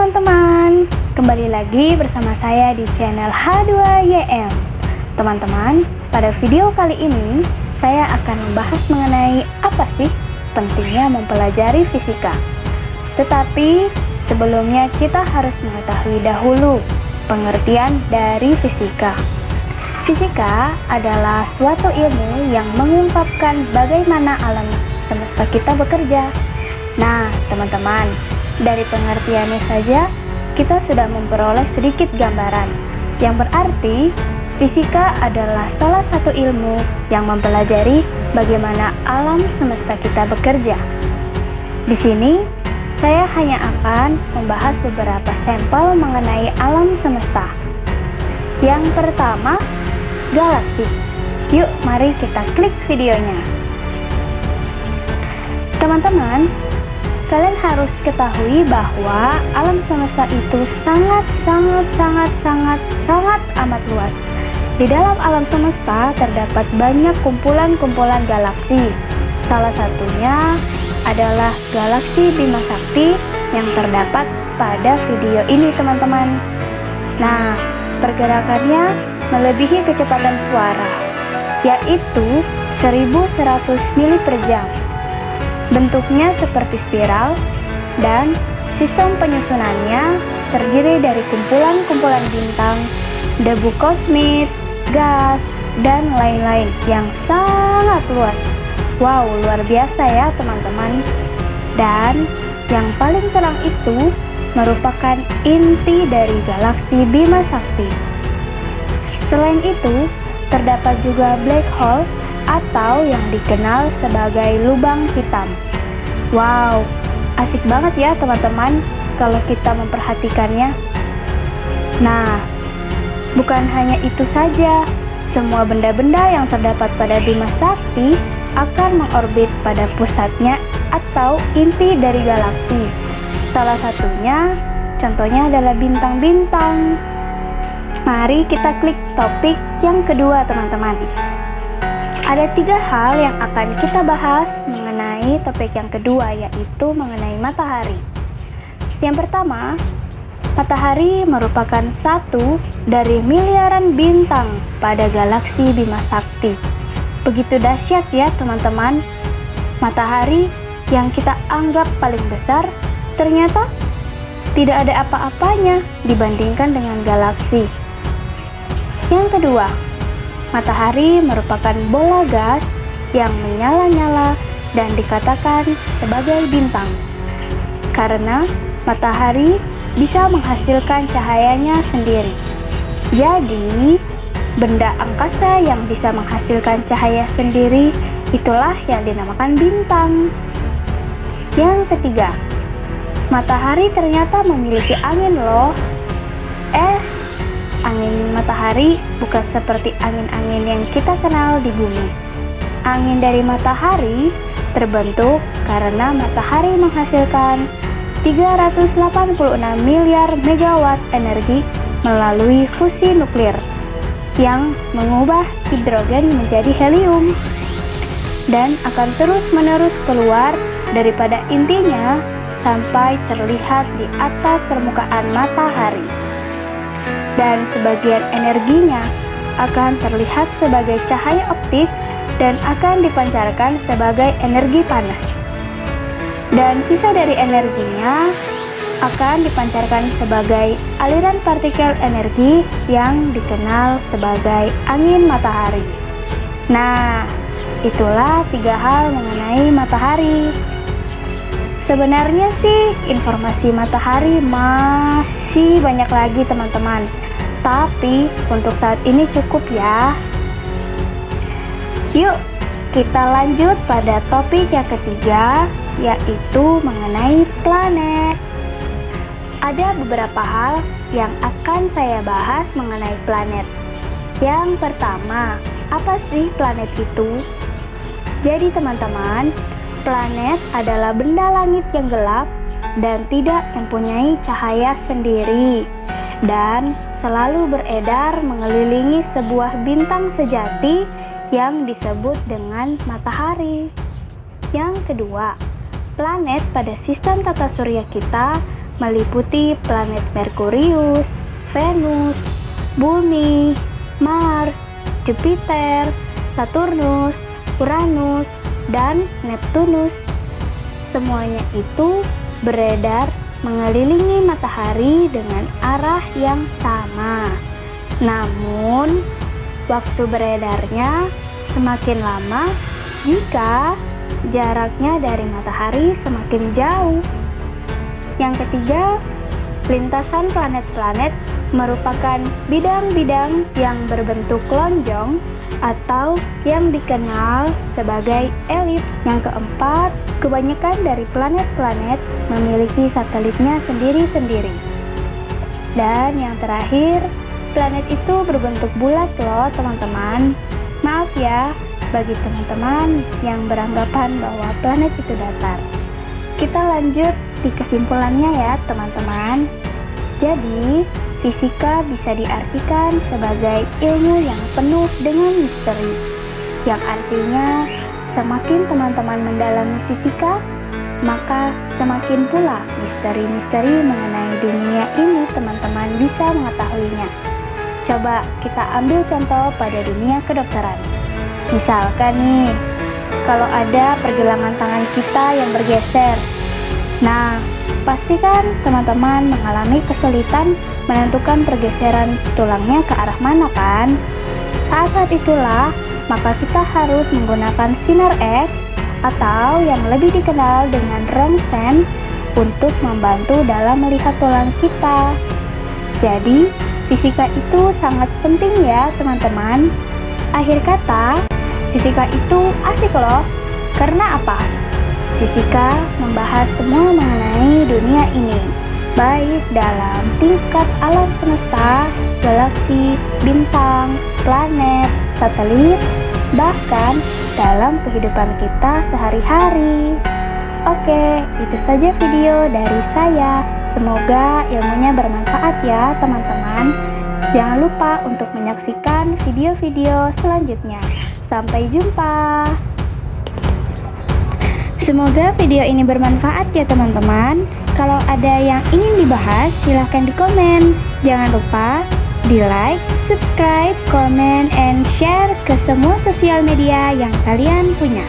teman-teman, kembali lagi bersama saya di channel H2YM. Teman-teman, pada video kali ini saya akan membahas mengenai apa sih pentingnya mempelajari fisika. Tetapi sebelumnya kita harus mengetahui dahulu pengertian dari fisika. Fisika adalah suatu ilmu yang mengungkapkan bagaimana alam semesta kita bekerja. Nah, teman-teman, dari pengertiannya saja kita sudah memperoleh sedikit gambaran, yang berarti fisika adalah salah satu ilmu yang mempelajari bagaimana alam semesta kita bekerja. Di sini saya hanya akan membahas beberapa sampel mengenai alam semesta. Yang pertama, galaksi. Yuk, mari kita klik videonya. Teman-teman, kalian harus ketahui bahwa alam semesta itu sangat amat luas. Di dalam alam semesta terdapat banyak kumpulan-kumpulan galaksi. Salah satunya adalah galaksi Bima Sakti yang terdapat pada video ini, teman-teman. Nah, pergerakannya melebihi kecepatan suara, yaitu 1100 mili per jam. Bentuknya seperti spiral, dan sistem penyusunannya terdiri dari kumpulan-kumpulan bintang, debu kosmik, gas, dan lain-lain yang sangat luas. Wow, luar biasa ya teman-teman. Dan yang paling terang itu merupakan inti dari galaksi Bima Sakti. Selain itu, terdapat juga black hole atau yang dikenal sebagai lubang hitam. Wow, asik banget ya teman-teman kalau kita memperhatikannya. Nah, bukan hanya itu saja, semua benda-benda yang terdapat pada Bima Sakti akan mengorbit pada pusatnya atau inti dari galaksi. Salah satunya, contohnya adalah bintang-bintang. Mari kita klik topik yang kedua, teman-teman. Ada 3 hal yang akan kita bahas mengenai topik yang kedua, yaitu mengenai matahari. Yang pertama, matahari merupakan satu dari miliaran bintang pada galaksi Bima Sakti. Begitu dahsyat ya teman-teman. Matahari yang kita anggap paling besar ternyata tidak ada apa-apanya dibandingkan dengan galaksi. Yang kedua, matahari merupakan bola gas yang menyala-nyala dan dikatakan sebagai bintang. Karena matahari bisa menghasilkan cahayanya sendiri. Jadi, benda angkasa yang bisa menghasilkan cahaya sendiri itulah yang dinamakan bintang. Yang ketiga, matahari ternyata memiliki angin loh. Angin matahari bukan seperti angin-angin yang kita kenal di bumi. Angin dari matahari terbentuk karena matahari menghasilkan 386 miliar megawatt energi melalui fusi nuklir yang mengubah hidrogen menjadi helium dan akan terus-menerus keluar daripada intinya sampai terlihat di atas permukaan matahari. Dan sebagian energinya akan terlihat sebagai cahaya optik dan akan dipancarkan sebagai energi panas. Dan sisa dari energinya akan dipancarkan sebagai aliran partikel energi yang dikenal sebagai angin matahari. Nah, itulah 3 hal mengenai matahari. Sebenarnya sih informasi matahari masih banyak lagi teman-teman, tapi untuk saat ini cukup ya. Yuk kita lanjut pada topik yang ketiga, yaitu mengenai planet. Ada beberapa hal yang akan saya bahas mengenai planet. Yang pertama, apa sih planet itu? Jadi teman-teman, planet adalah benda langit yang gelap dan tidak mempunyai cahaya sendiri dan selalu beredar mengelilingi sebuah bintang sejati yang disebut dengan matahari. Yang kedua, planet pada sistem tata surya kita meliputi planet Merkurius, Venus, Bumi, Mars, Jupiter, Saturnus, Uranus, dan Neptunus. Semuanya itu beredar mengelilingi matahari dengan arah yang sama. Namun, waktu beredarnya semakin lama jika jaraknya dari matahari semakin jauh. Yang ketiga, lintasan planet-planet merupakan bidang-bidang yang berbentuk lonjong atau yang dikenal sebagai elips. Yang keempat, kebanyakan dari planet-planet memiliki satelitnya sendiri-sendiri. Dan yang terakhir, planet itu berbentuk bulat loh teman-teman. Maaf ya bagi teman-teman yang beranggapan bahwa planet itu datar. Kita lanjut di kesimpulannya ya teman-teman. Jadi, fisika bisa diartikan sebagai ilmu yang penuh dengan misteri, yang artinya semakin teman-teman mendalami fisika, maka semakin pula misteri-misteri mengenai dunia ini teman-teman bisa mengetahuinya. Coba kita ambil contoh pada dunia kedokteran. Misalkan nih, kalau ada pergelangan tangan kita yang bergeser, nah pastikan teman-teman mengalami kesulitan menentukan pergeseran tulangnya ke arah mana kan? Saat-saat itulah maka kita harus menggunakan sinar X atau yang lebih dikenal dengan rongsen untuk membantu dalam melihat tulang kita. Jadi, fisika itu sangat penting ya teman-teman. Akhir kata, fisika itu asik loh. Karena apa? Fisika membahas semua mengenai dunia ini, baik dalam tingkat alam semesta, galaksi, bintang, planet, satelit, bahkan dalam kehidupan kita sehari-hari. Oke, itu saja video dari saya. Semoga ilmunya bermanfaat ya teman-teman. Jangan lupa untuk menyaksikan video-video selanjutnya. Sampai jumpa. Semoga video ini bermanfaat ya teman-teman. Kalau ada yang ingin dibahas, silahkan di komen. Jangan lupa di like, subscribe, comment, and share ke semua sosial media yang kalian punya.